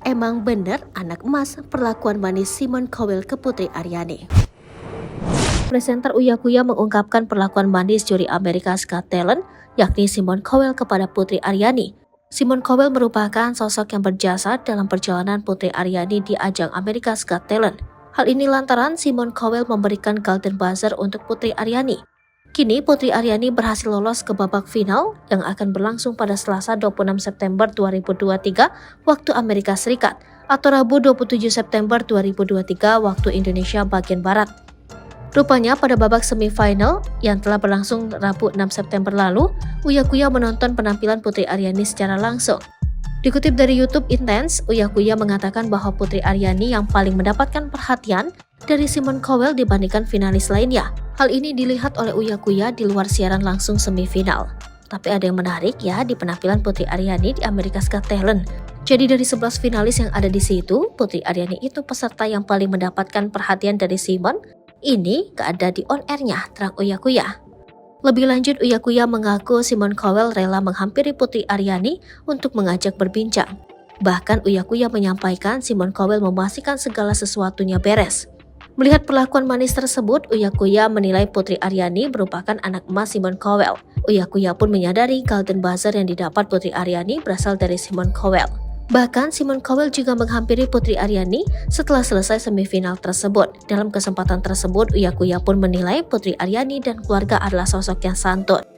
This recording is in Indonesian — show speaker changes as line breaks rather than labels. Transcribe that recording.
Emang bener anak emas perlakuan manis Simon Cowell ke Putri Aryani. Presenter Uya Kuya mengungkapkan perlakuan manis juri America's Got Talent, yakni Simon Cowell kepada Putri Aryani. Simon Cowell merupakan sosok yang berjasa dalam perjalanan Putri Aryani di ajang America's Got Talent. Hal ini lantaran Simon Cowell memberikan Golden Buzzer untuk Putri Aryani. Kini Putri Aryani berhasil lolos ke babak final yang akan berlangsung pada Selasa 26 September 2023 waktu Amerika Serikat atau Rabu 27 September 2023 waktu Indonesia bagian Barat. Rupanya pada babak semifinal yang telah berlangsung Rabu 6 September lalu, Uya Kuya menonton penampilan Putri Aryani secara langsung. Dikutip dari YouTube Intense, Uya Kuya mengatakan bahwa Putri Aryani yang paling mendapatkan perhatian dari Simon Cowell dibandingkan finalis lainnya. Hal ini dilihat oleh Uya Kuya di luar siaran langsung semifinal. Tapi ada yang menarik ya di penampilan Putri Aryani di America's Got Talent. Jadi dari 11 finalis yang ada di situ, Putri Aryani itu peserta yang paling mendapatkan perhatian dari Simon. Ini gak ada di on air-nya, terang Uya Kuya. Lebih lanjut, Uya Kuya mengaku Simon Cowell rela menghampiri Putri Aryani untuk mengajak berbincang. Bahkan Uya Kuya menyampaikan Simon Cowell memastikan segala sesuatunya beres. Melihat perlakuan manis tersebut, Uya Kuya menilai Putri Aryani merupakan anak emas Simon Cowell. Uya Kuya pun menyadari Golden Buzzer yang didapat Putri Aryani berasal dari Simon Cowell. Bahkan Simon Cowell juga menghampiri Putri Aryani setelah selesai semifinal tersebut. Dalam kesempatan tersebut, Uya Kuya pun menilai Putri Aryani dan keluarga adalah sosok yang santun.